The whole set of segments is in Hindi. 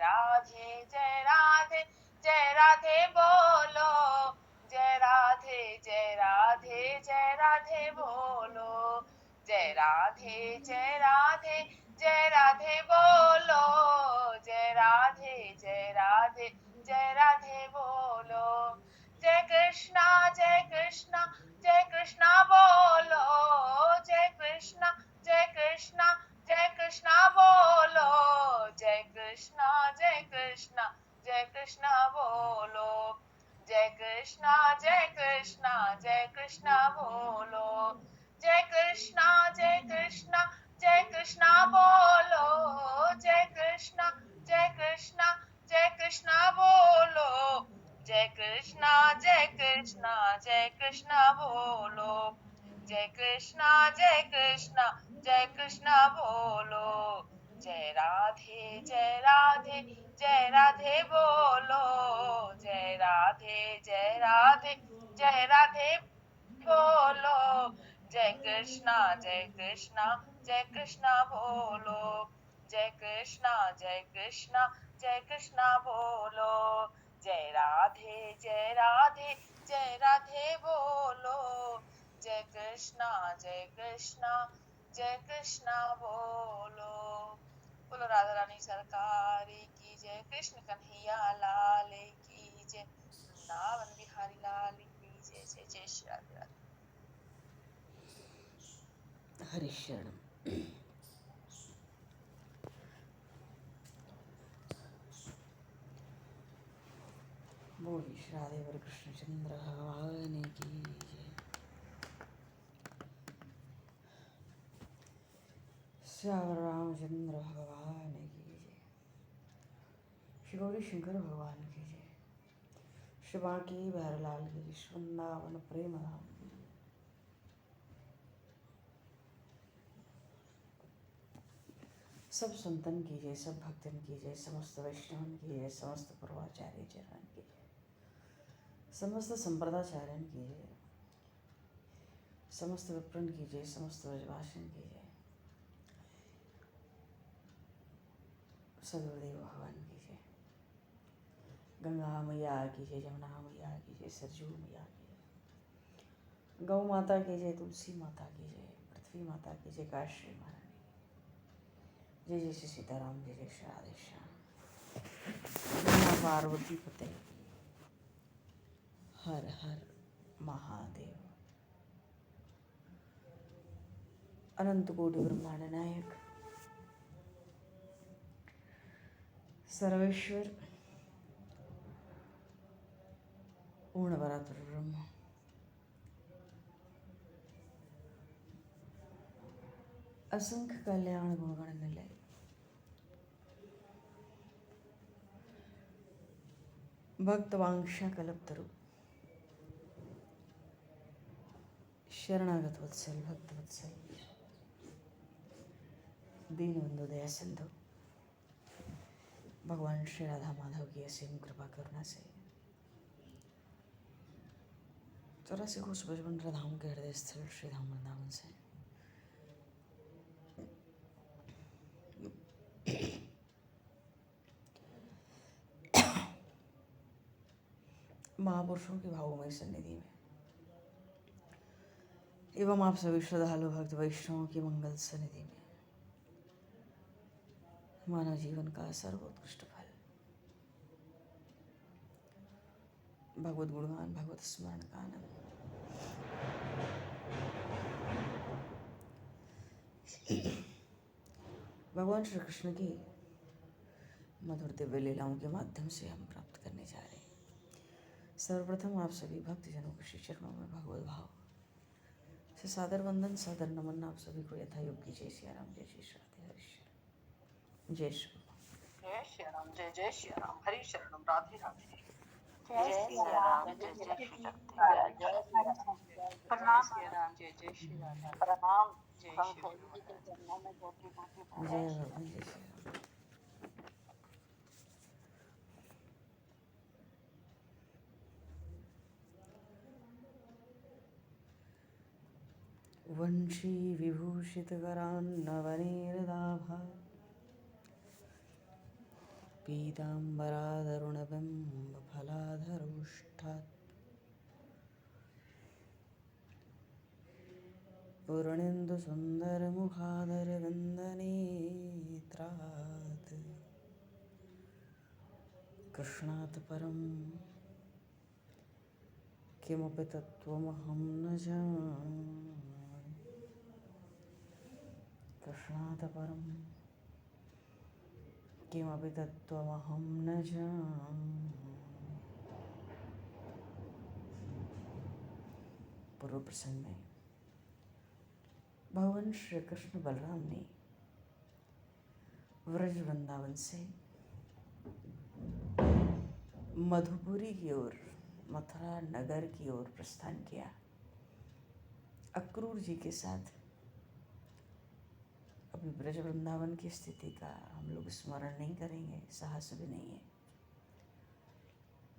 राधे जय राधे जय राधे बोलो, जय राधे जय राधे जय राधे बोलो, जय राधे जय राधे जय राधे बोलो, जय राधे जय राधे जय राधे बोलो, जय कृष्णा जय कृष्णा जय कृष्णा बोलो, जय कृष्णा जय कृष्णा जय कृष्णा बोलो, जय कृष्णा जय कृष्णा जय कृष्णा बोलो, जय कृष्णा जय कृष्णा जय कृष्णा बोलो, जय कृष्णा जय कृष्णा जय कृष्णा बोलो, जय कृष्णा जय कृष्णा जय कृष्णा बोलो, जय कृष्णा जय कृष्णा जय कृष्णा बोलो, जय कृष्णा जय कृष्णा जय कृष्णा बोलो, जय राधे जय राधे जय राधे बोलो, जय राधे जय राधे जय राधे बोलो, जय कृष्णा जय कृष्णा जय कृष्णा बोलो, जय कृष्णा जय कृष्णा जय कृष्णा बोलो, जय राधे जय राधे जय राधे बोलो, जय कृष्णा जय कृष्णा जय कृष्णा बोलो। बोलो राधा रानी सरकार की जय, कृष्ण कन्हैया लाल की जय, वृंदावन बिहारी लाल की जय। जय जय श्री राधे राधे। हरिशरणम। बोलिए श्री राधेवर कृष्णचंद्र भगवान की जय। श्यावर रामचंद्र भगवान की जय। श्री गौरी शंकर भगवान की जय। श्री बांके बहरलाल की जय। श्री वृंदावन प्रेम धाम की जय। सब संतन की जय, सब भक्तन की जय, समस्त वैष्णवन की जय, समस्त पूर्वाचार्य चरण की जय, समस्त संप्रदाचार्यन की जय, समस्त विप्रन की जय, समस्त व्रजवासिन की जय, सदगुरुदेव भगवान की जय। गंगा मैया की जय, जमुना मैया की जय, सरजू मैया की जय, गौ माता की जय, तुलसी माता की जय, पृथ्वी माता की जय, काशी महारानी जय। जय श्री सीताराम, जय जय श्री राधे श्याम। नमः पार्वती पते, हर हर महादेव। अनंत कोटि ब्रह्मांड नायक सर्वेश्वर पूर्ण परात्पर ब्रह्म असंख्य कल्याण गुणगण निलय भक्त वांक्षा कल्पतरु शरणागत वत्सल भक्त वत्सल दीनबंधु दया सिंधु भगवान श्री राधा माधव की असीम कृपा करुणा से 84 कोस बचपन धाम के हृदय स्थल श्री धाम वृंदावन से महापुरुषों की भावमयी सन्निधि में एवं आप सभी श्रद्धालु भक्त वैष्णवों की मंगल सन्निधि में मानव जीवन का सर्वोत्कृष्ट फल भगवत गुणगान, भगवत स्मरण का आनंद। भगवान श्री कृष्ण की मधुर दिव्य लीलाओं के माध्यम से हम प्राप्त करने जा रहे हैं। सर्वप्रथम आप सभी भक्तजनों के श्री चरणों में भगवत भाव से सादर वंदन, सादर नमन। आप सभी को यथा योग्य जय श्री राम, जय श्री राधे हरिश्वर, जय श्री जय श्री राम, जय जय श्री राम, हरि शरणम राधे राधे। जय जय श्री सिया राम, राम, जय जय जय जय श्री श्री जगते राम, जय जय श्री राम। जय प्रणाम। सिया राम, जय जय श्री राधे। प्रणाम जय प्रभु श्री थोड़ी जी के महाराज। चरणों में कोटि कोटि जय प्रणाम। भगवान, जय श्री राम। वंशी विभूषितकरान्नवनीरदाभा पीताम्बराधरुणबिम्बफलाधरोष्ठात् पूर्णेन्दुसुन्दरमुखादरविन्दनेत्रात् कृष्णात् परं किमपि तत्त्वमहं न जाने। कृष्णात् परं किमपि तत्त्वमहं न जाने। पूर्व प्रसंग में भगवान श्री कृष्ण बलराम ने व्रज वृंदावन से मधुपुरी की ओर, मथुरा नगर की ओर प्रस्थान किया। अक्रूर जी के साथ अभी ब्रज वृंदावन की स्थिति का हम लोग स्मरण नहीं करेंगे, साहस भी नहीं है।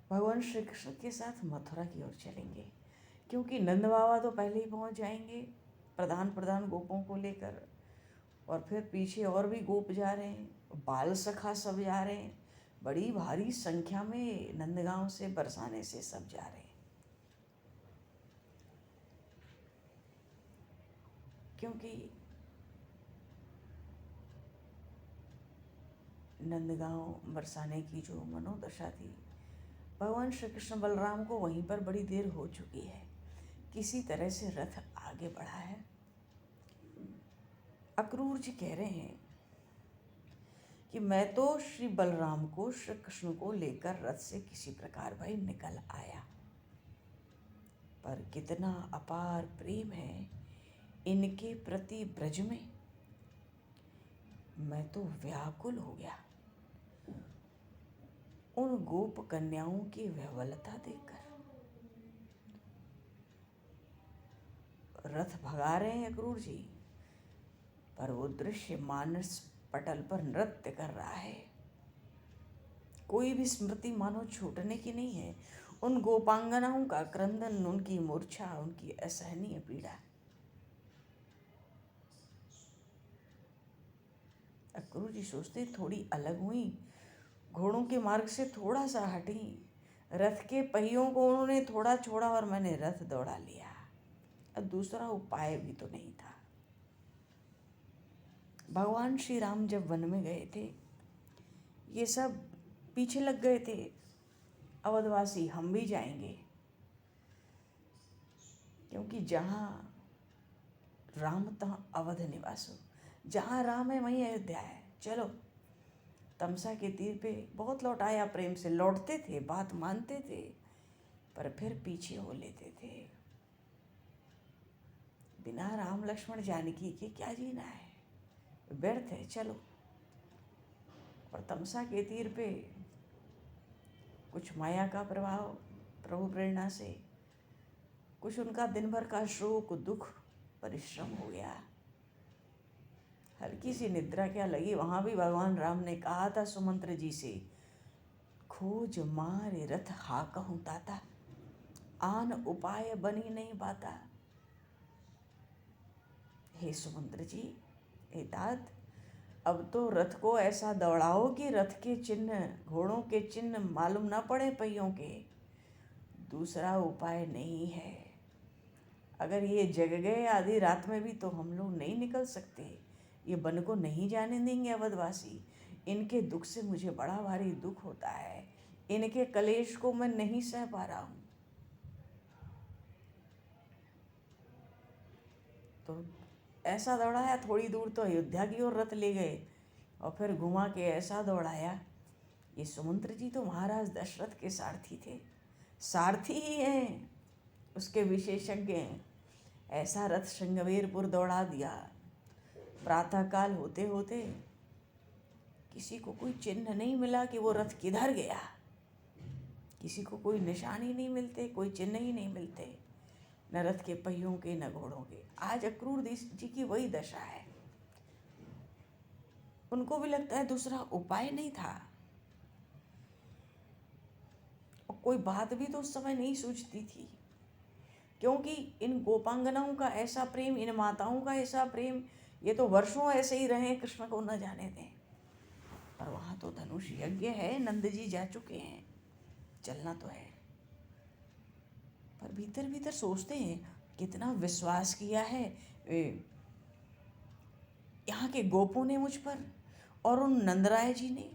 भगवान श्री कृष्ण के साथ मथुरा की ओर चलेंगे, क्योंकि नंद बाबा तो पहले ही पहुंच जाएंगे प्रधान गोपों को लेकर, और फिर पीछे और भी गोप जा रहे हैं, बाल सखा सब जा रहे हैं, बड़ी भारी संख्या में नंदगांव से बरसाने से सब जा रहे हैं। क्योंकि नंदगांव बरसाने की जो मनोदशा थी, भगवान श्री कृष्ण बलराम को वहीं पर बड़ी देर हो चुकी है। किसी तरह से रथ आगे बढ़ा है। अक्रूर जी कह रहे हैं कि मैं तो श्री बलराम को, श्री कृष्ण को लेकर रथ से किसी प्रकार भाई निकल आया, पर कितना अपार प्रेम है इनके प्रति ब्रज में, मैं तो व्याकुल हो गया उन गोप कन्याओं की विह्वलता देखकर। रथ भगा रहे हैं अक्रूर जी, पर वो दृश्य मानस पटल पर नृत्य कर रहा है। कोई भी स्मृति मानो छूटने की नहीं है। उन गोपांगनाओं का क्रंदन, उनकी मूर्छा, उनकी असहनीय पीड़ा। अक्रूर जी सोचते थोड़ी अलग हुई, घोड़ों के मार्ग से थोड़ा सा हटी, रथ के पहियों को उन्होंने थोड़ा छोड़ा और मैंने रथ दौड़ा लिया। अब दूसरा उपाय भी तो नहीं था। भगवान श्री राम जब वन में गए थे, ये सब पीछे लग गए थे, अवधवासी हम भी जाएंगे, क्योंकि जहाँ राम तहाँ अवध निवासो, जहाँ राम है वहीं अयोध्या है। चलो। तमसा के तीर पे बहुत लौटाया, प्रेम से लौटते थे, बात मानते थे, पर फिर पीछे हो लेते थे। बिना राम लक्ष्मण जानकी के क्या जीना है, व्यर्थ है। चलो। और तमसा के तीर पे कुछ माया का प्रभाव, प्रभु प्रेरणा से, कुछ उनका दिन भर का शोक, दुख, परिश्रम हो गया। हल्की सी निद्रा क्या लगी, वहां भी भगवान राम ने कहा था सुमंत्र जी से, खोज मारे रथ हाकहूँ ताता, आन उपाय बनी नहीं पाता। हे सुमंत्र जी, हे तात, अब तो रथ को ऐसा दौड़ाओ कि रथ के चिन्ह, घोड़ों के चिन्ह मालूम ना पड़े पहियों के। दूसरा उपाय नहीं है। अगर ये जग गए आधी रात में भी तो हम लोग नहीं निकल सकते। ये वन को नहीं जाने देंगे अवधवासी। इनके दुख से मुझे बड़ा भारी दुख होता है। इनके कलेश को मैं नहीं सह पा रहा हूँ। तो ऐसा दौड़ाया, थोड़ी दूर तो अयोध्या की ओर रथ ले गए और फिर घुमा के ऐसा दौड़ाया। ये सुमंत्र जी तो महाराज दशरथ के सारथी थे, सारथी ही हैं, उसके विशेषज्ञ हैं। ऐसा रथ श्रृंगवेरपुर दौड़ा दिया। प्रातःकाल होते होते किसी को कोई चिन्ह नहीं मिला कि वो रथ किधर गया। किसी को कोई निशान ही नहीं मिलते, कोई चिन्ह ही नहीं मिलते, न रथ के पहियों के न घोड़ों के। आज अक्रूर जी की वही दशा है। उनको भी लगता है दूसरा उपाय नहीं था, और कोई बात भी तो उस समय नहीं सूझती थी, क्योंकि इन गोपांगनाओं का ऐसा प्रेम, इन माताओं का ऐसा प्रेम, ये तो वर्षों ऐसे ही रहे, कृष्ण को न जाने दें। पर वहाँ तो धनुष यज्ञ है, नंद जी जा चुके हैं, चलना तो है। पर भीतर भीतर सोचते हैं कितना विश्वास किया है यहाँ के गोपों ने मुझ पर और उन नंदराय जी ने,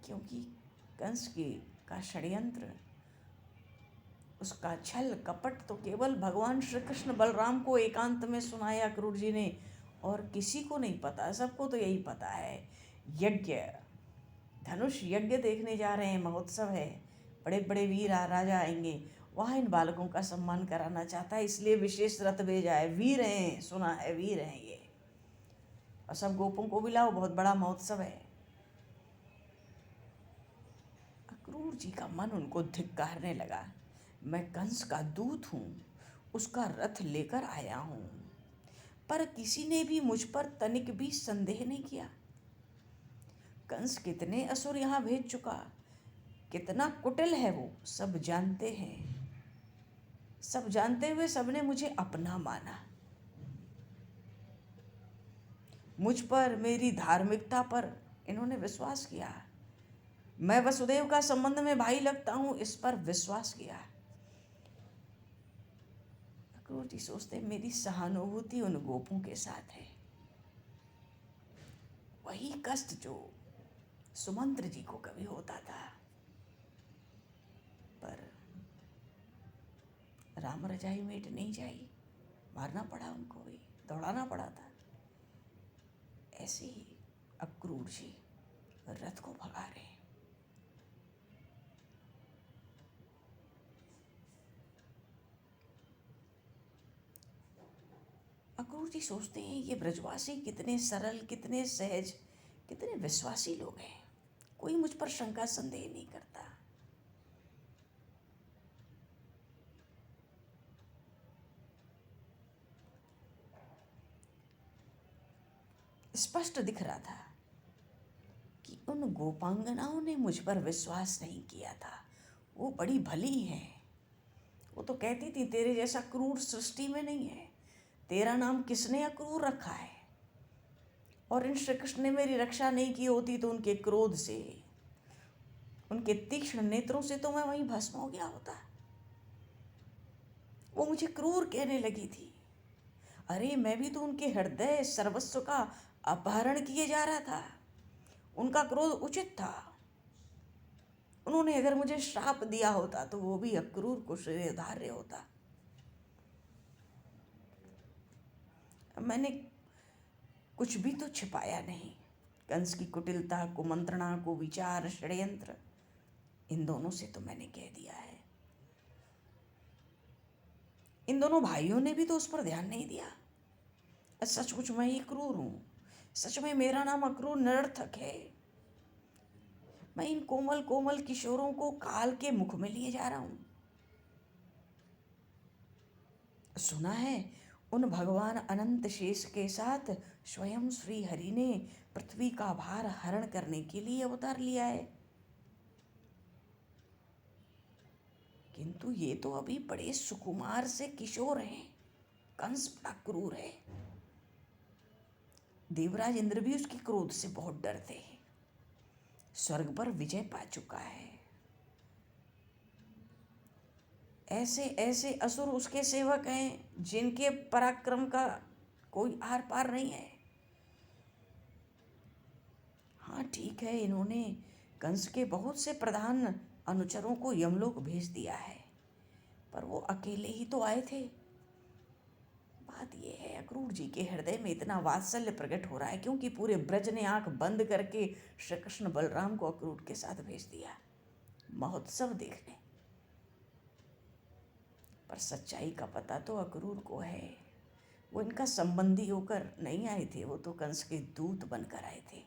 क्योंकि कंस के का षड्यंत्र, उसका छल कपट तो केवल भगवान श्री कृष्ण बलराम को एकांत में सुनाया अक्रूर जी ने, और किसी को नहीं पता, सबको तो यही पता है। यज्ञ, धनुष यज्ञ देखने जा रहे हैं, महोत्सव है, बड़े बड़े वीर राजा आएंगे, वहाँ इन बालकों का सम्मान कराना चाहता है, इसलिए विशेष रथ भेजा है। वीर हैं, सुना है वीर हैं ये, और सब गोपों को भी लाओ, बहुत बड़ा महोत्सव है। अक्रूर जी का मन उनको धिक्कारने लगा। मैं कंस का दूत हूँ, उसका रथ लेकर आया हूँ, पर किसी ने भी मुझ पर तनिक भी संदेह नहीं किया। कंस कितने असुर यहाँ भेज चुका, कितना कुटिल है वो सब जानते हैं। सब जानते हुए सबने मुझे अपना माना। मुझ पर, मेरी धार्मिकता पर इन्होंने विश्वास किया। मैं वसुदेव का संबंध में भाई लगता हूँ, इस पर विश्वास किया। अक्रूर जी सोचते मेरी सहानुभूति उन गोपों के साथ है, वही कष्ट जो सुमंत्र जी को कभी होता था। पर राम रजाई मेट नहीं जाई, मारना पड़ा उनको भी, दौड़ाना पड़ा था। ऐसे ही अक्रूर जी रथ को भगा रहे हैं। अक्रूर जी सोचते हैं ये ब्रजवासी कितने सरल, कितने सहज, कितने विश्वासी लोग हैं, कोई मुझ पर शंका संदेह नहीं करता। स्पष्ट दिख रहा था कि उन गोपांगनाओं ने मुझ पर विश्वास नहीं किया था। वो बड़ी भली हैं, वो तो कहती थी तेरे जैसा क्रूर सृष्टि में नहीं है, तेरा नाम किसने अक्रूर रखा है। और इन श्री कृष्ण ने मेरी रक्षा नहीं की होती तो उनके क्रोध से, उनके तीक्ष्ण नेत्रों से तो मैं वहीं भस्म हो गया होता। वो मुझे क्रूर कहने लगी थी। अरे मैं भी तो उनके हृदय सर्वस्व का अपहरण किए जा रहा था। उनका क्रोध उचित था। उन्होंने अगर मुझे श्राप दिया होता तो वो भी अक्रूर को श्रेयधार्य होता। मैंने कुछ भी तो छिपाया नहीं। कंस की कुटिलता, कुमंत्रणा, कुविचार, षड्यंत्र, इन दोनों से तो मैंने कह दिया है। इन दोनों भाइयों ने भी तो उस पर ध्यान नहीं दिया। सचमुच मैं ही क्रूर हूँ, सच में मेरा नाम अक्रूर निरर्थक है। मैं इन कोमल कोमल किशोरों को काल के मुख में लिए जा रहा हूँ। सुना है उन भगवान अनंत शेष के साथ स्वयं श्री हरि ने पृथ्वी का भार हरण करने के लिए अवतार लिया है, किंतु ये तो अभी बड़े सुकुमार से किशोर हैं। कंस बड़ा क्रूर है। देवराज इंद्र भी उसके क्रोध से बहुत डरते हैं। स्वर्ग पर विजय पा चुका है। ऐसे ऐसे असुर उसके सेवक हैं जिनके पराक्रम का कोई आर पार नहीं है। हाँ ठीक है, इन्होंने कंस के बहुत से प्रधान अनुचरों को यमलोक भेज दिया है, पर वो अकेले ही तो आए थे। बात यह है अक्रूर जी के हृदय में इतना वात्सल्य प्रकट हो रहा है क्योंकि पूरे ब्रज ने आंख बंद करके श्री कृष्ण बलराम को अक्रूर के साथ भेज दिया महोत्सव देखने। पर सच्चाई का पता तो अक्रूर को है। वो इनका संबंधी होकर नहीं आए थे, वो तो कंस के दूत बनकर आए थे।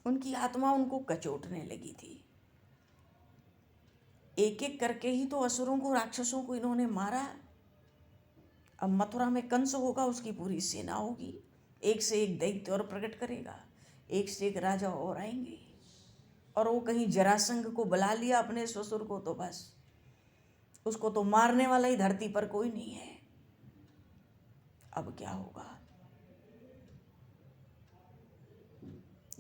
उनकी आत्मा उनको कचोटने लगी थी। एक एक करके ही तो असुरों को, राक्षसों को इन्होंने मारा। अब मथुरा में कंस होगा, उसकी पूरी सेना होगी, एक से एक दैत्य और प्रकट करेगा, एक से एक राजा और आएंगे। और वो कहीं जरासंध को बुला लिया अपने ससुर को तो बस उसको तो मारने वाला ही धरती पर कोई नहीं है। अब क्या होगा?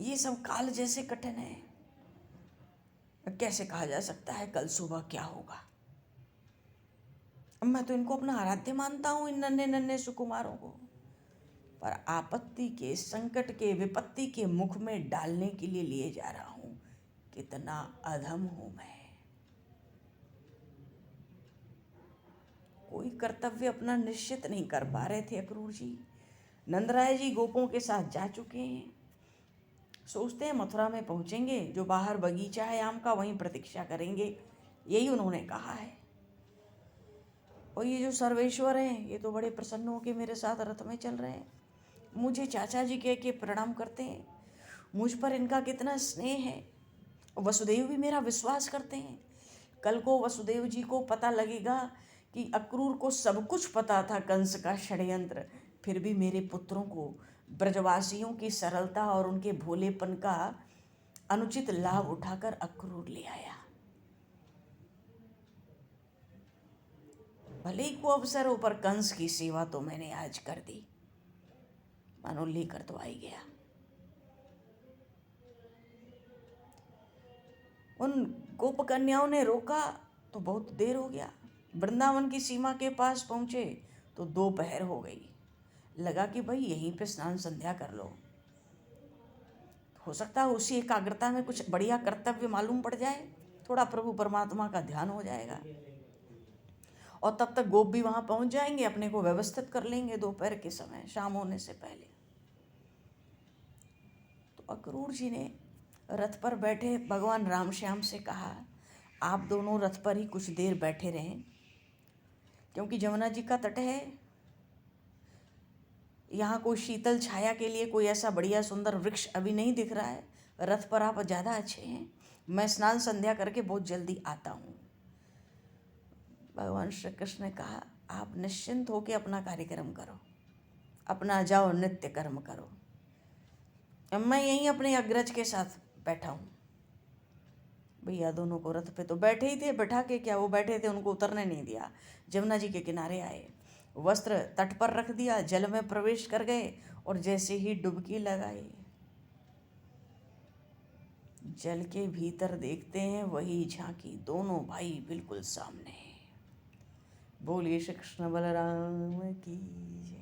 ये सब काल जैसे कठिन है। कैसे कहा जा सकता है कल सुबह क्या होगा। मैं तो इनको अपना आराध्य मानता हूँ, इन नन्हे नन्हे सुकुमारों को, पर आपत्ति के, संकट के, विपत्ति के मुख में डालने के लिए लिए जा रहा हूँ। कितना अधम हूँ मैं। कोई कर्तव्य अपना निश्चित नहीं कर पा रहे थे अक्रूर जी। नंदराय जी गोपों के साथ जा चुके हैं, सोचते हैं मथुरा में पहुंचेंगे, जो बाहर बगीचा है आम का वहीं प्रतीक्षा करेंगे, यही उन्होंने कहा है। और ये जो सर्वेश्वर हैं ये तो बड़े प्रसन्न होकर मेरे साथ रथ में चल रहे हैं, मुझे चाचा जी कह के प्रणाम करते हैं, मुझ पर इनका कितना स्नेह है। वसुदेव भी मेरा विश्वास करते हैं। कल को वसुदेव जी को पता लगेगा कि अक्रूर को सब कुछ पता था कंस का षड्यंत्र, फिर भी मेरे पुत्रों को, ब्रजवासियों की सरलता और उनके भोलेपन का अनुचित लाभ उठाकर अक्रूर ले आया। भले ही को अवसरों पर कंस की सेवा तो मैंने आज कर दी, मानो लेकर तो आई गया। उन गोप कन्याओं ने रोका तो बहुत देर हो गया। वृंदावन की सीमा के पास पहुंचे तो दोपहर हो गई। लगा कि भाई यहीं पे स्नान संध्या कर लो, हो सकता है उसी एकाग्रता में कुछ बढ़िया कर्तव्य मालूम पड़ जाए, थोड़ा प्रभु परमात्मा का ध्यान हो जाएगा, और तब तक गोप भी वहां पहुंच जाएंगे, अपने को व्यवस्थित कर लेंगे दोपहर के समय, शाम होने से पहले। तो अक्रूर जी ने रथ पर बैठे भगवान राम श्याम से कहा, आप दोनों रथ पर ही कुछ देर बैठे रहें, क्योंकि जमुना जी का तट है, यहाँ कोई शीतल छाया के लिए कोई ऐसा बढ़िया सुंदर वृक्ष अभी नहीं दिख रहा है। रथ पर आप ज़्यादा अच्छे हैं, मैं स्नान संध्या करके बहुत जल्दी आता हूँ। भगवान श्री कृष्ण ने कहा, आप निश्चिंत होकर अपना कार्यक्रम करो, अपना जाओ नित्य कर्म करो, मैं यहीं अपने अग्रज के साथ बैठा हूँ। भैया दोनों को रथ पे तो बैठे ही थे, बैठा के क्या, वो बैठे थे उनको उतरने नहीं दिया। जमुना जी के किनारे आए, वस्त्र तट पर रख दिया, जल में प्रवेश कर गए, और जैसे ही डुबकी लगाई, जल के भीतर देखते हैं वही झांकी, दोनों भाई बिल्कुल सामने। बोलिए श्री कृष्ण बलराम की जय।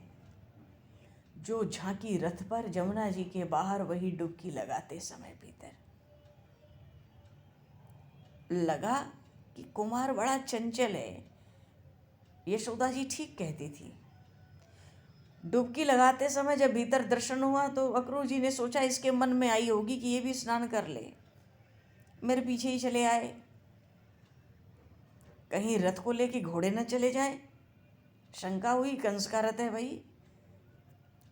जो झांकी रथ पर जमुना जी के बाहर, वही डुबकी लगाते समय भीतर। लगा कि कुमार बड़ा चंचल है, यशोदा जी ठीक कहती थी। डुबकी लगाते समय जब भीतर दर्शन हुआ तो अक्रूर जी ने सोचा इसके मन में आई होगी कि ये भी स्नान कर ले, मेरे पीछे ही चले आए, कहीं रथ को लेके घोड़े न चले जाएं। शंका हुई, कंस का रथ है भाई।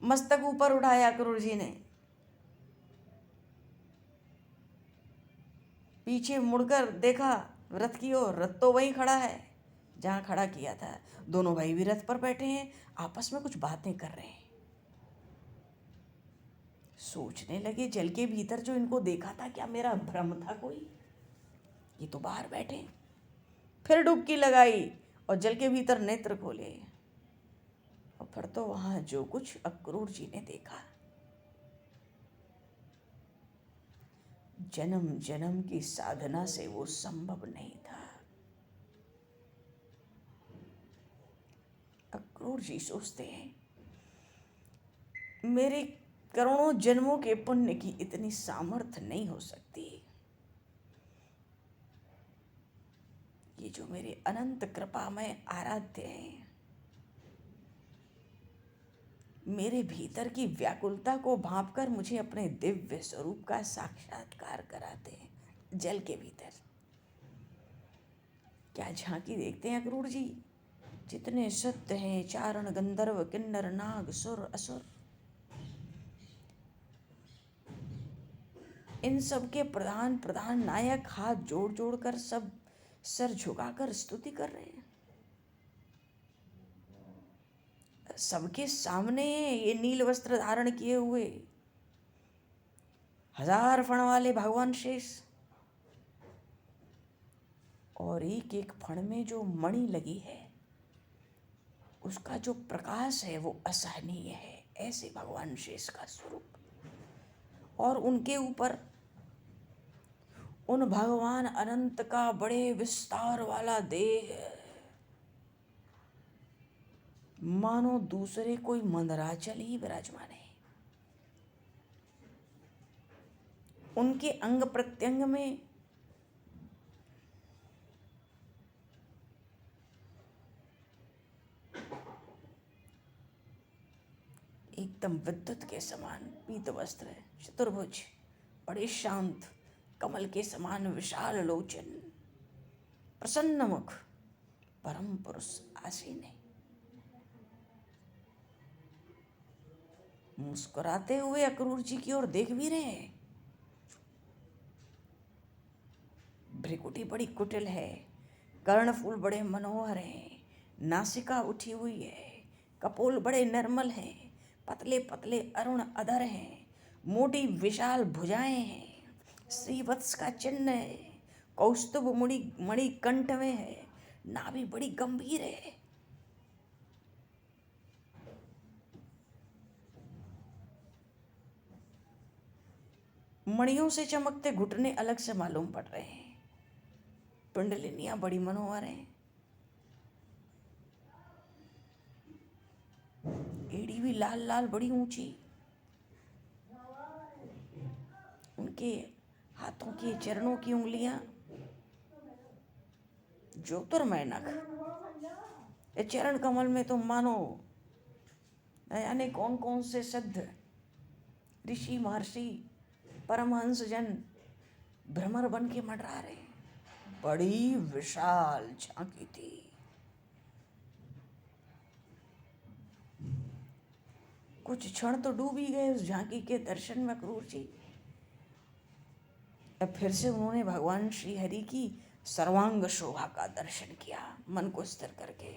मस्तक ऊपर उठाया अक्रूर जी ने, पीछे मुड़कर देखा रथ की ओर, रथ तो वहीं खड़ा है जहां खड़ा किया था। दोनों भाई भी रथ पर बैठे हैं, आपस में कुछ बातें कर रहे हैं। सोचने लगे, जल के भीतर जो इनको देखा था क्या मेरा भ्रम था कोई, ये तो बाहर बैठे। फिर डुबकी लगाई और जल के भीतर नेत्र खोले, और फिर तो वहां जो कुछ अक्रूर जी ने देखा, जन्म जन्म की साधना से वो संभव नहीं था। अक्रूर जी सोचते हैं, मेरे करोड़ों जन्मों के पुण्य की इतनी सामर्थ्य नहीं हो सकती, ये जो मेरे अनंत कृपामय आराध्य हैं, मेरे भीतर की व्याकुलता को भांपकर मुझे अपने दिव्य स्वरूप का साक्षात्कार कराते हैं जल के भीतर। क्या झांकी देखते हैं अक्रूर जी, जितने सत्य हैं, चारण गंधर्व किन्नर नाग सुर असुर, इन सब के प्रधान प्रधान नायक हाथ जोड़ जोड़ कर, सब सर झुकाकर स्तुति कर रहे हैं। सबके सामने ये नील वस्त्र धारण किए हुए 1000 फण वाले भगवान शेष, और एक एक फण में जो मणि लगी है उसका जो प्रकाश है वो असहनीय है, ऐसे भगवान शेष का स्वरूप। और उनके ऊपर उन भगवान अनंत का बड़े विस्तार वाला देह है, मानो दूसरे कोई मंदराचल ही विराजमान है। उनके अंग प्रत्यंग में एकदम विद्युत के समान पीत वस्त्र, चतुर्भुज, बड़े शांत, कमल के समान विशाल लोचन, प्रसन्न मुख, परम पुरुष आसीन है। मुस्कुराते हुए अक्रूर जी की ओर देख भी रहे हैं। भ्रिकुटी बड़ी कुटिल है, कर्णफूल बड़े मनोहर हैं, नासिका उठी हुई है, कपोल बड़े निर्मल हैं, पतले पतले अरुण अधर हैं, मोटी विशाल भुजाएं हैं, श्रीवत्स का चिन्ह है, कौस्तुभ मणि कंठ में है, नाभि बड़ी गंभीर है। मणियों से चमकते घुटने अलग से मालूम पड़ रहे हैं। पिंडलिनियां बड़ी मनोहर हैं। एड़ी भी लाल लाल बड़ी ऊंची। उनके हाथों की चरणों की उंगलियां ज्योतिर्मय नख। ये चरण कमल में तो मानो न जाने कौन कौन से सिद्ध ऋषि महर्षि परमहंस जन भ्रमर बन के मंडरा रहे। बड़ी विशाल झांकी थी। कुछ क्षण तो डूब ही गए उस झांकी के दर्शन में अक्रूर जी। अब फिर से उन्होंने भगवान श्री हरि की सर्वांग शोभा का दर्शन किया, मन को स्थिर करके।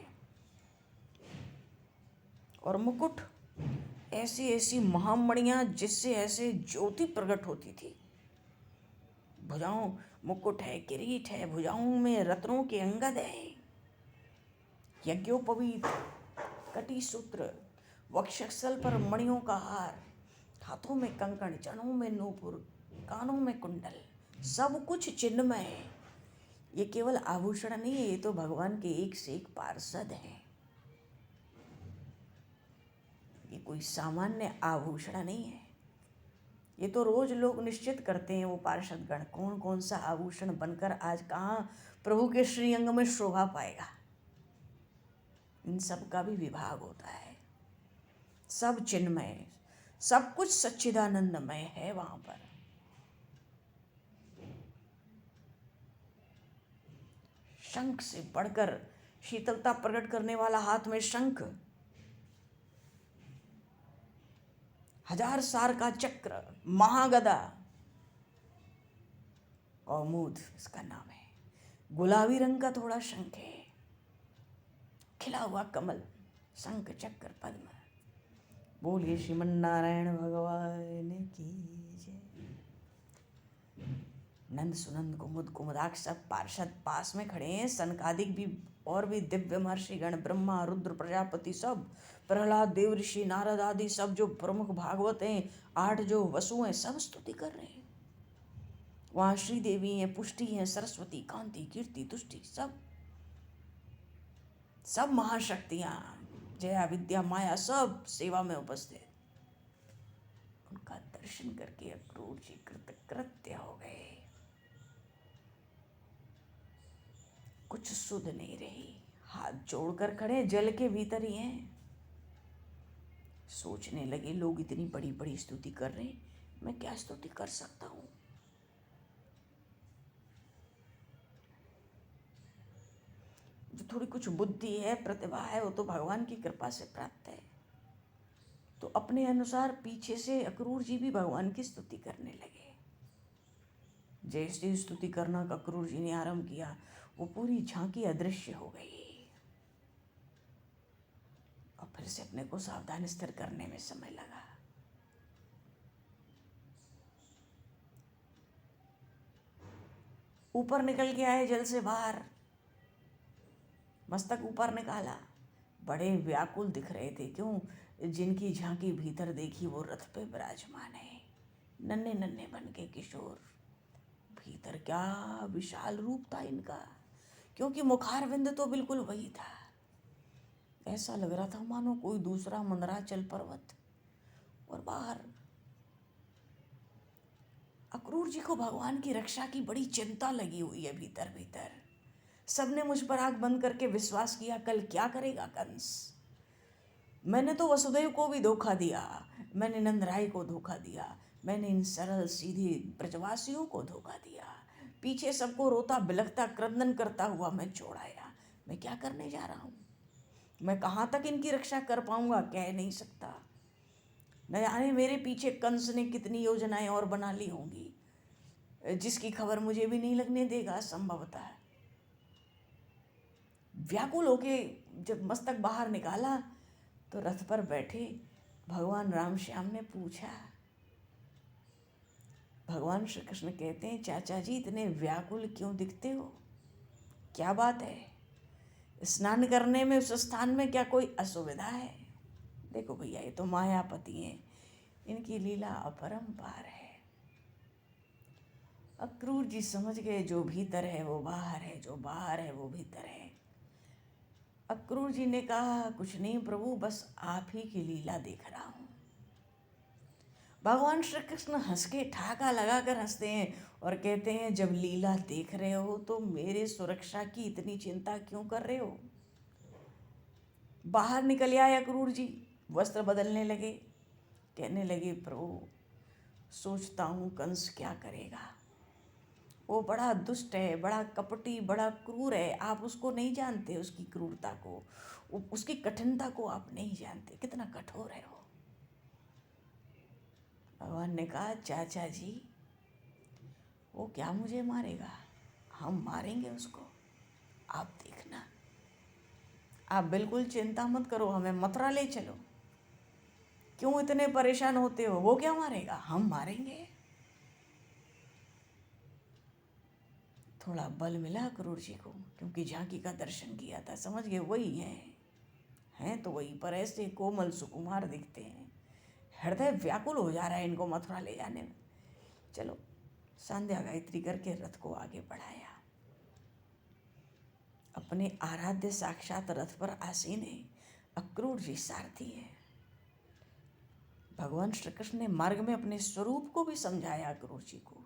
और मुकुट, ऐसी ऐसी महामणियां जिससे ऐसे ज्योति प्रकट होती थी। भुजाओं मुकुट है, किरीट है, भुजाओं में रत्नों के अंगद है, यज्ञोपवीत, कटी सूत्र, वक्षस्थल पर मणियों का हार, हाथों में कंकण, चरणों में नूपुर, कानों में कुंडल, सब कुछ चिन्हमय है। ये केवल आभूषण नहीं है, ये तो भगवान के एक से एक पार्षद हैं। ये कोई सामान्य आभूषण नहीं है। ये तो रोज लोग निश्चित करते हैं वो पार्षद गण कौन कौन सा आभूषण बनकर आज कहाँ प्रभु के श्रीअंग में शोभा पाएगा। इन सब का भी विभाग होता है। सब चिन्मय, सब कुछ सच्चिदानंदमय है वहां पर। शंख से बढ़कर शीतलता प्रकट करने वाला हाथ में शंख, 1000 सार का चक्र, महागदा, कौमुद इसका नाम है। गुलाबी रंग का थोड़ा शंख है, खिला हुआ कमल, शंख चक्र पद्म। बोलिए श्रीमन नारायण भगवान की जय। नंद सुनंद कुमुद कुमुदाक्ष सब पार्षद पास में खड़े हैं। सनकादिक भी और भी दिव्य महर्षिगण, ब्रह्मा रुद्र प्रजापति सब, प्रहलाद देव ऋषि नारद आदि सब जो प्रमुख भागवत हैं, 8 जो वसु हैं, सब स्तुति कर रहे हैं। वहाँ श्री देवी हैं, पुष्टि हैं, सरस्वती, कांति, कीर्ति, तुष्टि, सब महाशक्तियाँ, जया विद्या माया सब सेवा में उपस्थित। उनका दर्शन करके अक्रूर जी कृतकृत्य हो गए। कुछ सुध नहीं रही, हाथ जोड़कर खड़े, जल के भीतर ही हैं। सोचने लगे लोग इतनी बड़ी बड़ी स्तुति कर रहे हैं, मैं क्या स्तुति कर सकता हूँ। जो थोड़ी कुछ बुद्धि है, प्रतिभा है, वो तो भगवान की कृपा से प्राप्त है। तो अपने अनुसार पीछे से अक्रूर जी भी भगवान की स्तुति करने लगे। जैसे स्तुति करना अक्रूर जी ने आरंभ किया, वो पूरी झांकी अदृश्य हो गई। और फिर से अपने को सावधान स्थिर करने में समय लगा। ऊपर निकल के आए जल से बाहर, मस्तक ऊपर निकाला, बड़े व्याकुल दिख रहे थे। क्यों? जिनकी झांकी भीतर देखी वो रथ पे विराजमान है। नन्हे नन्हे बन के किशोर। भीतर क्या विशाल रूप था इनका, क्योंकि मुखारविंद तो बिल्कुल वही था। ऐसा लग रहा था मानो कोई दूसरा मंदराचल पर्वत। और बाहर अक्रूर जी को भगवान की रक्षा की बड़ी चिंता लगी हुई है भीतर भीतर। सबने मुझ पर आंख बंद करके विश्वास किया, कल क्या करेगा कंस। मैंने तो वसुदेव को भी धोखा दिया, मैंने नंदराय को धोखा दिया, मैंने इन सरल सीधे ब्रजवासियों को धोखा दिया। पीछे सबको रोता बिलखता क्रंदन करता हुआ मैं छोड़ आया। मैं क्या करने जा रहा हूँ, मैं कहाँ तक इनकी रक्षा कर पाऊंगा, कह नहीं सकता। न जाने मेरे पीछे कंस ने कितनी योजनाएं और बना ली होंगी, जिसकी खबर मुझे भी नहीं लगने देगा संभवतः। व्याकुल होके जब मस्तक बाहर निकाला तो रथ पर बैठे भगवान राम श्याम ने पूछा। भगवान श्री कृष्ण कहते हैं, चाचा जी इतने व्याकुल क्यों दिखते हो, क्या बात है? स्नान करने में उस स्थान में क्या कोई असुविधा है? देखो भैया, ये तो मायापति हैं, इनकी लीला अपरंपार है। अक्रूर जी समझ गए, जो भीतर है वो बाहर है, जो बाहर है वो भीतर है। अक्रूर जी ने कहा, कुछ नहीं प्रभु, बस आप ही की लीला देख रहा हूँ। भगवान श्री कृष्ण हंस के ठहाका लगाकर हंसते हैं और कहते हैं, जब लीला देख रहे हो तो मेरे सुरक्षा की इतनी चिंता क्यों कर रहे हो? बाहर निकल आए अक्रूर जी, वस्त्र बदलने लगे, कहने लगे, प्रभु सोचता हूँ कंस क्या करेगा। वो बड़ा दुष्ट है, बड़ा कपटी, बड़ा क्रूर है। आप उसको नहीं जानते, उसकी क्रूरता को, उसकी कठिनता को आप नहीं जानते, कितना कठोर है वो। भगवान ने कहा, चाचा जी वो क्या मुझे मारेगा, हम मारेंगे उसको, आप देखना। आप बिल्कुल चिंता मत करो, हमें मथुरा ले चलो। क्यों इतने परेशान होते हो, वो क्या मारेगा, हम मारेंगे। थोड़ा बल मिला अक्रूर जी को, क्योंकि झांकी का दर्शन किया था, समझ गए वही हैं तो वही, पर ऐसे कोमल सुकुमार दिखते हैं। हृदय व्याकुल हो जा रहा है इनको मथुरा ले जाने में। चलो, संध्या गायत्री करके रथ को आगे बढ़ाया। अपने आराध्य साक्षात रथ पर आसीन है, अक्रूर जी सारथी है। भगवान श्री कृष्ण ने मार्ग में अपने स्वरूप को भी समझाया अक्रूर जी को।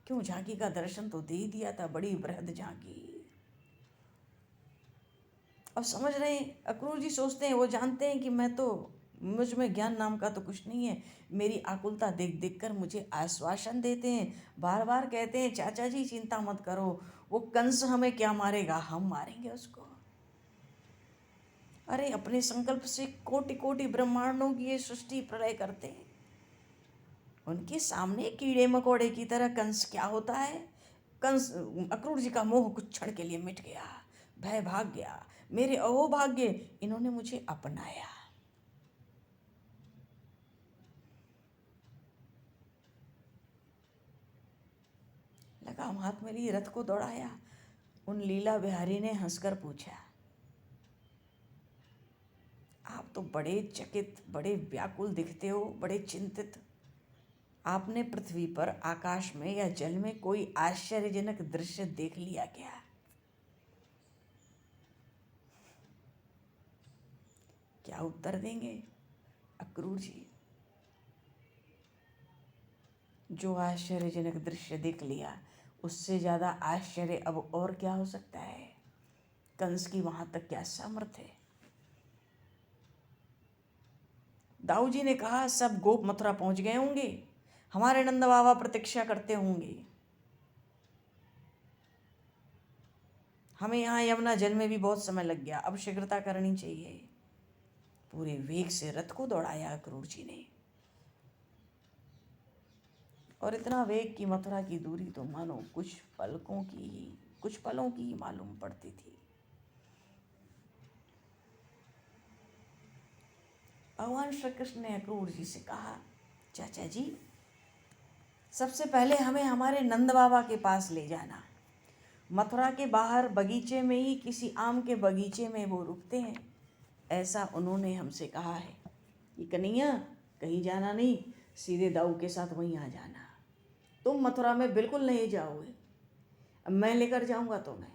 क्यों, झांकी का दर्शन तो दे ही दिया था, बड़ी बृहद झांकी। अब समझ रहे हैं, अक्रूर जी सोचते हैं, वो जानते हैं कि मुझ में ज्ञान नाम का तो कुछ नहीं है। मेरी आकुलता देख देख कर मुझे आश्वासन देते हैं, बार बार कहते हैं, चाचा जी चिंता मत करो, वो कंस हमें क्या मारेगा, हम मारेंगे उसको। अरे अपने संकल्प से कोटि कोटि ब्रह्मांडों की ये सृष्टि प्रलय करते हैं, उनके सामने कीड़े मकोड़े की तरह कंस क्या होता है। कंस, अक्रूर जी का मोह कुछ क्षण के लिए मिट गया, भय भाग गया। मेरे अहोभाग्य, इन्होंने मुझे अपनाया। लगाम हाथ में ली, रथ को दौड़ाया। उन लीला बिहारी ने हंसकर पूछा, आप तो बड़े चकित, बड़े व्याकुल दिखते हो, बड़े चिंतित। आपने पृथ्वी पर, आकाश में या जल में कोई आश्चर्यजनक दृश्य देख लिया क्या? क्या उत्तर देंगे अक्रूर जी? जो आश्चर्यजनक दृश्य देख लिया, उससे ज़्यादा आश्चर्य अब और क्या हो सकता है? कंस की वहां तक क्या सामर्थ्य है? दाऊ जी ने कहा, सब गोप मथुरा पहुंच गए होंगे, हमारे नंद बाबा प्रतीक्षा करते होंगे। हमें यहाँ यमुना जल में भी बहुत समय लग गया, अब शीघ्रता करनी चाहिए। पूरे वेग से रथ को दौड़ाया अक्रूर जी ने, और इतना वेग कि मथुरा की दूरी तो मानो कुछ पलों की ही मालूम पड़ती थी। भगवान श्री कृष्ण ने अक्रूर जी से कहा, चाचा जी सबसे पहले हमें हमारे नंद बाबा के पास ले जाना। मथुरा के बाहर बगीचे में ही, किसी आम के बगीचे में वो रुकते हैं, ऐसा उन्होंने हमसे कहा है। ये कन्हैया कहीं जाना नहीं, सीधे दाऊ के साथ वहीं आ जाना। तुम मथुरा में बिल्कुल नहीं जाओगे, अब मैं लेकर जाऊंगा तुम्हें।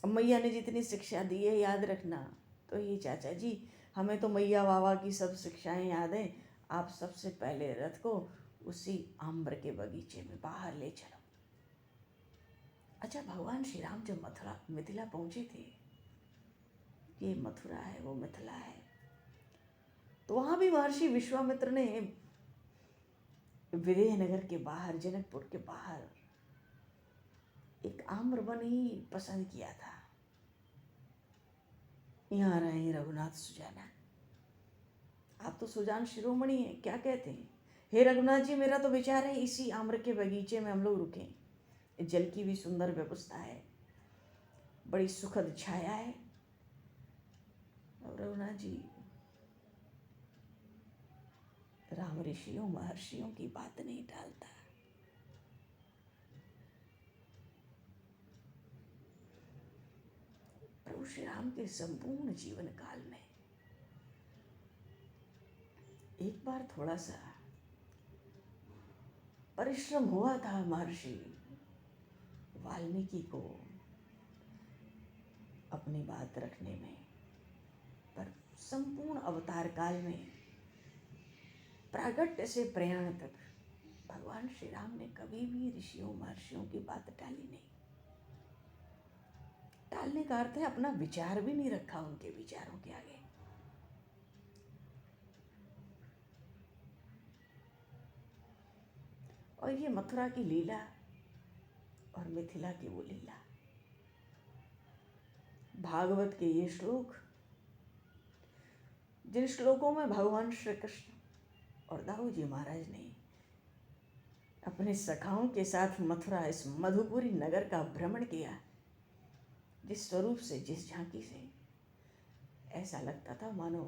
अब मैया ने जितनी शिक्षा दी है याद रखना। तो ये चाचा जी, हमें तो मैया बाबा की सब शिक्षाएं याद हैं। आप सबसे पहले रथ को उसी आम्र के बगीचे में बाहर ले चलो। अच्छा, भगवान श्री राम जब मथुरा मिथिला पहुंचे थे, ये मथुरा है वो मिथिला है, तो वहां भी महर्षि विश्वामित्र ने विदेहनगर के बाहर, जनकपुर के बाहर एक आम्र वन ही पसंद किया था। यहाँ रहे रघुनाथ सुजाना। आप तो सुजान शिरोमणि हैं, क्या कहते हैं? हे रघुनाथ जी, मेरा तो विचार है इसी आम्र के बगीचे में हम लोग रुकें। जल की भी सुंदर व्यवस्था है, बड़ी सुखद छाया है। और रघुनाथ जी राम ऋषियों महर्षियों की बात नहीं टालता। प्रभु श्री राम के संपूर्ण जीवन काल में एक बार थोड़ा सा परिश्रम हुआ था महर्षि वाल्मीकि को अपनी बात रखने में, पर संपूर्ण अवतार काल में प्रागट्य से प्रयाण तक भगवान श्री राम ने कभी भी ऋषियों महर्षियों की बात टाली नहीं। टालने का अर्थ है अपना विचार भी नहीं रखा उनके विचारों के आगे। और ये मथुरा की लीला और मिथिला की वो लीला, भागवत के ये श्लोक, जिन श्लोकों में भगवान श्री कृष्ण और दाऊ जी महाराज ने अपने सखाओं के साथ मथुरा, इस मधुपुरी नगर का भ्रमण किया, जिस स्वरूप से, जिस झांकी से, ऐसा लगता था मानो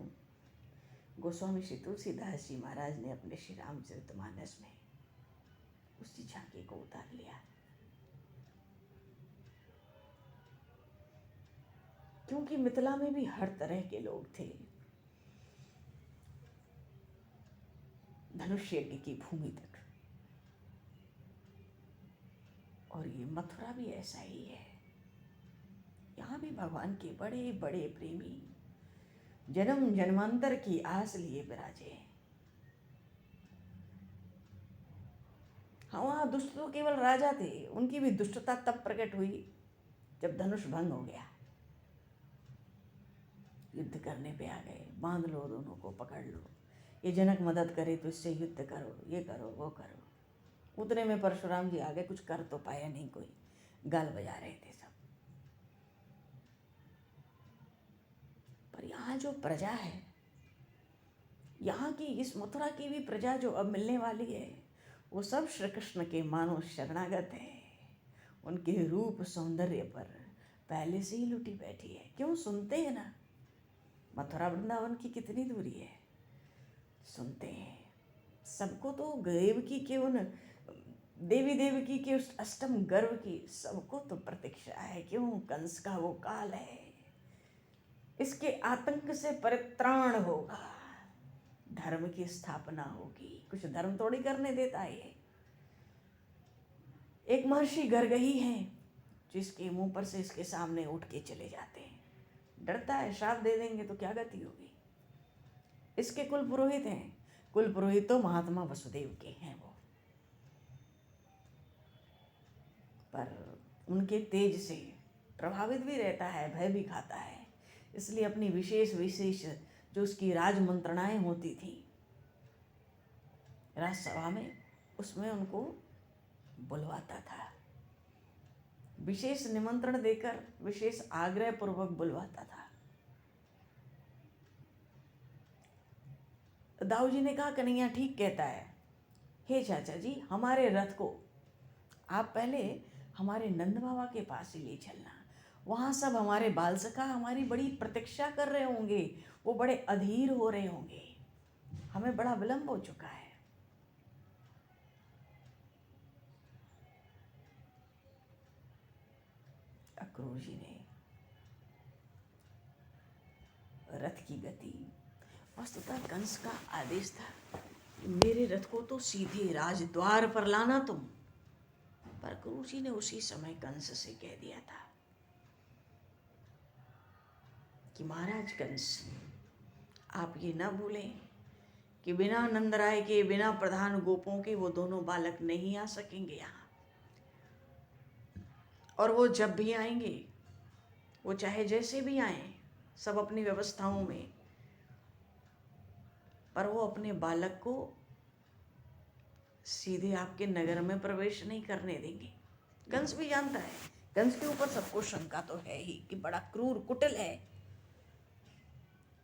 गोस्वामी श्री तुलसीदास जी महाराज ने अपने श्री रामचरितमानस में उसी झांकी को उतार लिया। क्योंकि मिथिला में भी हर तरह के लोग थे। धनुष यज्ञ की भूमि तक, और ये मथुरा भी ऐसा ही है। यहाँ भी भगवान के बड़े बड़े प्रेमी जन्म जन्मांतर की आस लिए विराजे हैं। हाँ, वहाँ दुष्ट तो केवल राजा थे, उनकी भी दुष्टता तब प्रकट हुई जब धनुष भंग हो गया। युद्ध करने पे आ गए, बांध लो दोनों को, पकड़ लो, ये जनक मदद करे तो इससे युद्ध करो, ये करो वो करो। उतने में परशुराम जी आगे, कुछ कर तो पाया नहीं कोई, गाल बजा रहे थे सब। पर यहाँ जो प्रजा है, यहाँ की इस मथुरा की भी प्रजा जो अब मिलने वाली है, वो सब श्री कृष्ण के मानो शरणागत है। उनके रूप सौंदर्य पर पहले से ही लुटी बैठी है। क्यों? सुनते हैं ना, मथुरा वृंदावन की कितनी दूरी है, सुनते हैं। सबको तो देवकी के उन देवी देवकी के उस अष्टम गर्भ की सबको तो प्रतीक्षा है। क्यों? कंस का वो काल है, इसके आतंक से परित्राण होगा, धर्म की स्थापना होगी। कुछ धर्म थोड़ी करने देता है। एक महर्षि गर्गही हैं, जिसके मुंह पर से इसके सामने उठ के चले जाते हैं। डरता है, श्राप दे देंगे तो क्या गति होगी। इसके कुल पुरोहित हैं, कुल पुरोहित तो महात्मा वसुदेव के हैं वो, पर उनके तेज से प्रभावित भी रहता है, भय भी खाता है। इसलिए अपनी विशेष विशेष जो उसकी राज मंत्रणाएं होती थी राजसभा में, उसमें उनको बुलवाता था, विशेष निमंत्रण देकर विशेष आग्रह पूर्वक बुलवाता था। दाऊ जी ने कहा, कन्हैया ठीक कहता है। हे चाचा जी, हमारे रथ को आप पहले हमारे नंद बाबा के पास ही ले चलना। वहाँ सब हमारे बाल सखा हमारी बड़ी प्रतीक्षा कर रहे होंगे, वो बड़े अधीर हो रहे होंगे, हमें बड़ा विलंब हो चुका है। अक्रूर जी ने रथ की गति, वस्तुतः कंस का आदेश था मेरे रथ को तो सीधे राजद्वार पर लाना तुम। पर गुरु जी ने उसी समय कंस से कह दिया था कि महाराज कंस, आप ये ना भूलें कि बिना नंदराय के, बिना प्रधान गोपों के वो दोनों बालक नहीं आ सकेंगे यहाँ। और वो जब भी आएंगे, वो चाहे जैसे भी आए, सब अपनी व्यवस्थाओं में, पर वो अपने बालक को सीधे आपके नगर में प्रवेश नहीं करने देंगे। कंस भी जानता है, कंस के ऊपर सबको शंका तो है ही कि बड़ा क्रूर कुटिल है।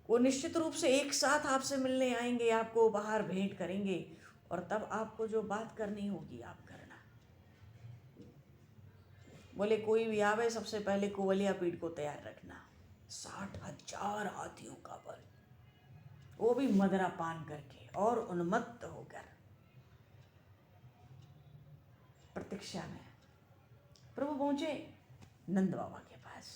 वो निश्चित रूप से एक साथ आपसे मिलने आएंगे, आपको बाहर भेंट करेंगे, और तब आपको जो बात करनी होगी आप करना। बोले कोई भी आवे, सबसे पहले कुवलिया पीठ को तैयार रखना। 60,000 हाथियों का बल, वो भी मदरा पान करके और उन्मत्त होकर प्रतीक्षा में। प्रभु पहुंचे नंद बाबा के पास।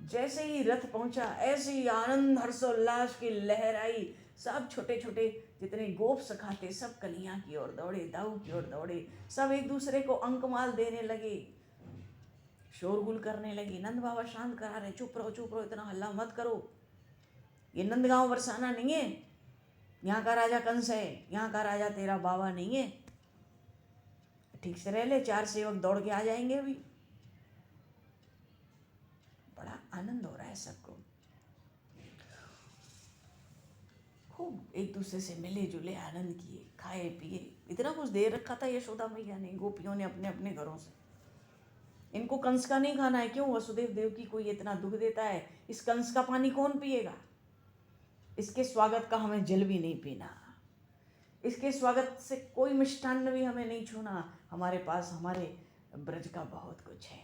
जैसे ही रथ पहुंचा, ऐसे ही आनंद हर्षोल्लास की लहर आई। सब छोटे छोटे जितने गोप सखा थे सब कन्हैया की ओर दौड़े, दाऊ की ओर दौड़े। सब एक दूसरे को अंकमाल देने लगे, शोरगुल करने लगे। नंद बाबा शांत करा रहे, चुप रहो, इतना हल्ला मत करो। ये नंदगांव बरसाना नहीं है, यहाँ का राजा कंस है, यहाँ का राजा तेरा बाबा नहीं है। ठीक से रह ले, 4 सेवक दौड़ के आ जाएंगे अभी। बड़ा आनंद हो रहा है सबको, खूब एक दूसरे से मिले जुले, आनंद किए, खाए पिए। इतना कुछ दे रखा था यशोदा मैया ने, गोपियों ने अपने अपने घरों से। इनको कंस का नहीं खाना है। क्यों? वसुदेव देवकी को ये इतना दुख देता है, इस कंस का पानी कौन पिएगा? इसके स्वागत का हमें जल भी नहीं पीना, इसके स्वागत से कोई मिष्टान्न भी हमें नहीं छूना। हमारे पास हमारे ब्रज का बहुत कुछ है,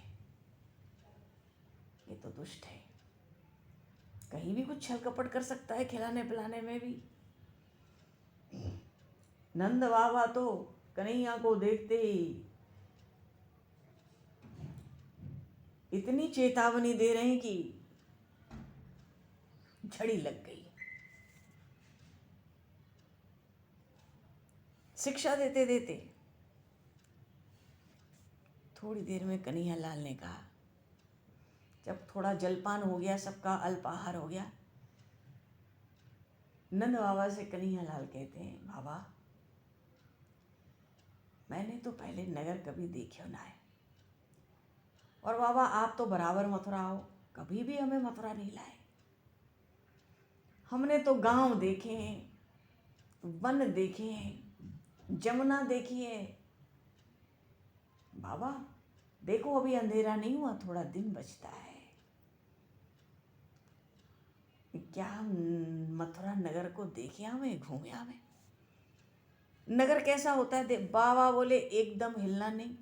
ये तो दुष्ट है, कहीं भी कुछ छल कपट कर सकता है खिलाने पिलाने में भी। नंद बाबा तो कन्हैया को देखते ही इतनी चेतावनी दे रहे हैं कि झड़ी लग गई। शिक्षा देते देते थोड़ी देर में कन्हैया लाल ने कहा, जब थोड़ा जलपान हो गया, सबका अल्पाहार हो गया, नंद बाबा से कन्हैया लाल कहते हैं, बाबा मैंने तो पहले नगर कभी देखे ना है, और बाबा आप तो बराबर मथुरा हो, कभी भी हमें मथुरा नहीं लाए। हमने तो गांव देखे हैं, वन देखे हैं, जमुना देखी है। बाबा देखो अभी अंधेरा नहीं हुआ, थोड़ा दिन बचता है, क्या हम मथुरा नगर को देखे हमें, घूमे हमें? नगर कैसा होता है? बाबा बोले एकदम हिलना नहीं,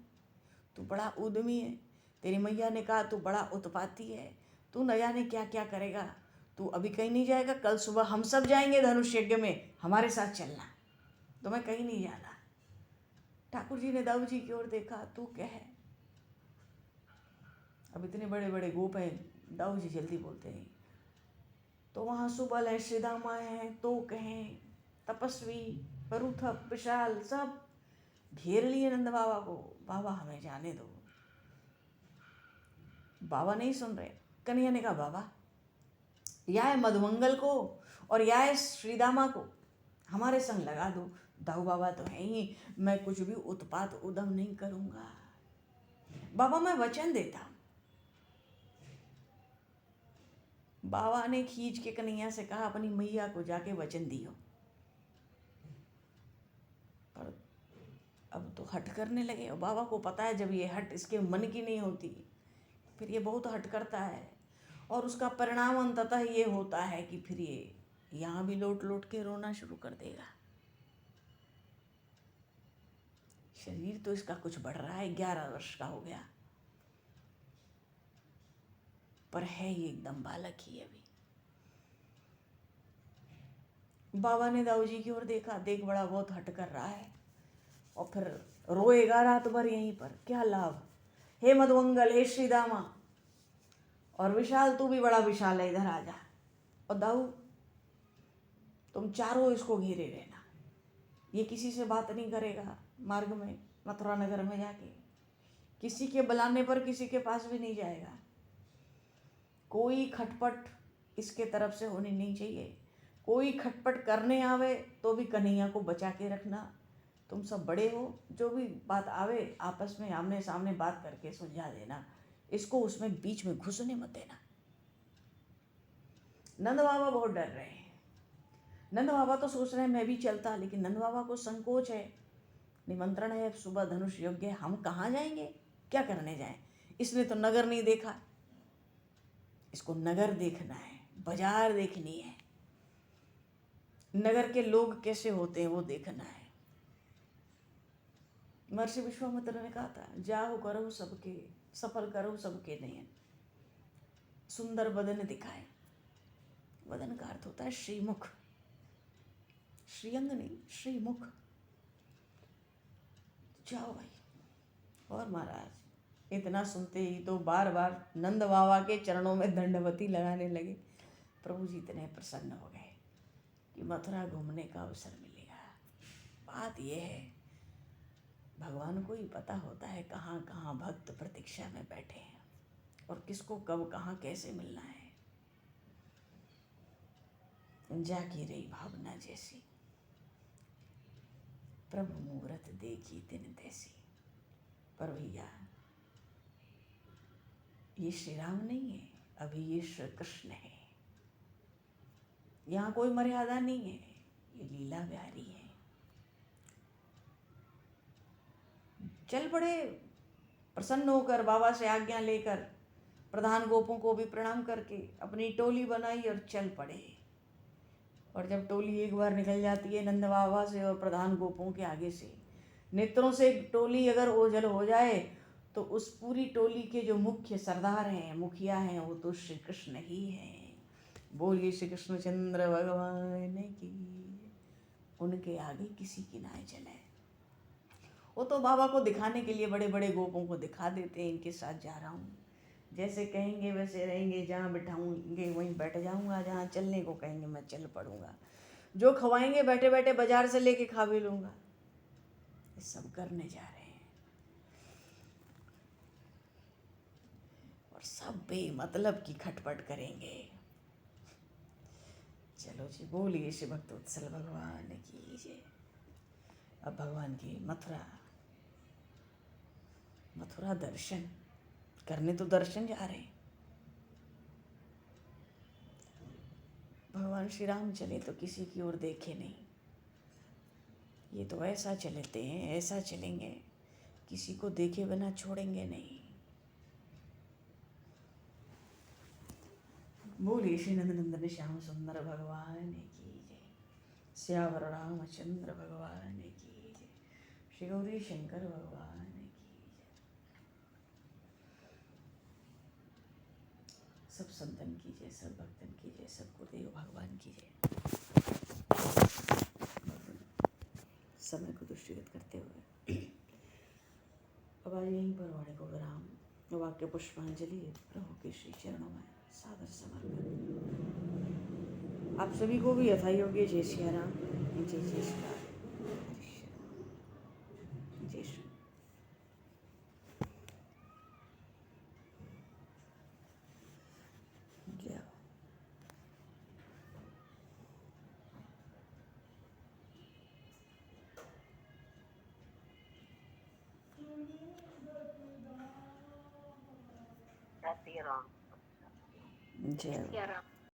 तू बड़ा उद्यमी है, तेरी मैया ने कहा तू बड़ा उत्पाती है, तू न जाने क्या क्या करेगा, तू अभी कहीं नहीं जाएगा, कल सुबह हम सब जाएंगे धनुष यज्ञ में, हमारे साथ चलना, तुम्हें कहीं नहीं जाना। ठाकुर जी ने दाऊ जी की ओर देखा, तू कह, अब इतने बड़े बड़े गोप हैं, दाऊ जी जल्दी बोलते हैं, तो वहाँ सुबल है, श्रीदामा है, तो कहें, तपस्वी, परुथप, विशाल, सब घेर लिए नंद बाबा को। बाबा हमें जाने दो। बाबा नहीं सुन रहे। कन्हैया ने कहा, बाबा या मधुमंगल को और या श्रीदामा को हमारे संग लगा दो, दाऊ बाबा तो है ही, मैं कुछ भी उत्पात उदम नहीं करूँगा। बाबा मैं वचन देता हूँ। बाबा ने खींच के कन्हैया से कहा, अपनी मैया को जाके वचन दियो। पर अब तो हट करने लगे, और बाबा को पता है जब ये हट इसके मन की नहीं होती फिर ये बहुत हट करता है, और उसका परिणाम अंततः ये होता है कि फिर ये यहाँ भी लोट लोट के रोना शुरू कर देगा। शरीर तो इसका कुछ बढ़ रहा है, 11 वर्ष का हो गया, पर है ये एकदम बालक ही अभी। बाबा ने दाऊ जी की ओर देखा, देख बड़ा बहुत हट कर रहा है, और फिर रोएगा रात भर यहीं पर, क्या लाभ। हे मधुमंगल, हे श्रीदामा और विशाल, तू भी बड़ा विशाल है, इधर आ जा, और दाऊ तुम चारों इसको घेरे रहना। ये किसी से बात नहीं करेगा मार्ग में, मथुरा नगर में जाके किसी के बुलाने पर किसी के पास भी नहीं जाएगा। कोई खटपट इसके तरफ से होनी नहीं चाहिए। कोई खटपट करने आवे तो भी कन्हैया को बचा के रखना। तुम सब बड़े हो, जो भी बात आवे आपस में आमने सामने बात करके सुलझा देना, इसको उसमें बीच में घुसने मत देना। नंद बाबा बहुत डर रहे हैं। नंद बाबा तो सोच रहे हैं मैं भी चलता, लेकिन नंद बाबा को संकोच है। निमंत्रण है सुबह धनुष यज्ञ, हम कहाँ जाएंगे, क्या करने जाएं। इसने तो नगर नहीं देखा, इसको नगर देखना है, बाजार देखनी है, नगर के लोग कैसे होते हैं वो देखना है। महर्षि विश्वामित्र ने कहा था, जाओ करो सबके, सफल करो सबके नयन, सुंदर बदन दिखाए। बदन का अर्थ होता है श्रीमुख, श्रीअंग नहीं, श्रीमुख। जाओ भाई। और महाराज इतना सुनते ही तो बार बार नंद बाबा के चरणों में दंडवती लगाने लगे। प्रभु जी इतने प्रसन्न हो गए कि मथुरा घूमने का अवसर मिलेगा। बात यह है, भगवान को ही पता होता है कहाँ कहाँ भक्त प्रतीक्षा में बैठे हैं और किसको कब कहाँ कैसे मिलना है। जागी रही भावना जैसी, प्रभु मुहूर्त देखी दिन तैसी। पर भैया ये श्री राम नहीं है, अभी ये श्री कृष्ण है। यहाँ कोई मर्यादा नहीं है, ये लीला बिहारी है। चल पड़े प्रसन्न होकर, बाबा से आज्ञा लेकर, प्रधान गोपों को भी प्रणाम करके अपनी टोली बनाई और चल पड़े। और जब टोली एक बार निकल जाती है नंद बाबा से और प्रधान गोपों के आगे से, नेत्रों से टोली अगर ओझल हो जाए तो उस पूरी टोली के जो मुख्य सरदार हैं, मुखिया हैं, वो तो श्री कृष्ण ही हैं। बोलिए श्री कृष्णचंद्र भगवान की। उनके आगे किसी की ना चले। वो तो बाबा को दिखाने के लिए बड़े बड़े गोपों को दिखा देते हैं, इनके साथ जा रहा हूँ, जैसे कहेंगे वैसे रहेंगे, जहाँ बिठाऊंगे वहीं बैठ जाऊँगा, जहाँ चलने को कहेंगे मैं चल पड़ूँगा, जो खवाएंगे बैठे बैठे बाजार से लेके खा भी लूँगा। ये सब करने जा रहे हैं और सब बेमतलब की खटपट करेंगे। चलो जी, बोलिए श्री भक्तवत्सल भगवान की जय। अब भगवान की मथुरा दर्शन करने तो दर्शन जा रहे हैं। भगवान श्री राम चले तो किसी की ओर देखे नहीं। ये तो ऐसा चलते हैं, ऐसा चलेंगे, किसी को देखे बिना छोड़ेंगे नहीं। बोलिए श्री नंदनंदन श्याम सुंदर भगवान की जय। श्यावर रामचंद्र भगवान की जय। श्री गौरी शंकर भगवान की जय। सब संतन की जय, सब भक्तन की जय, सब गुरुदेव भगवान की जय। समय को दृष्टिगत करते हुए अब आज यहीं पर वाणी को विराम, वाक्य पुष्पांजलि प्रभु के श्री चरणों में सादर समर्पण। आप सभी को भी यथा योग्य जय श्री राम, जय जय श्री राम, जय श्री जय। राम जय राम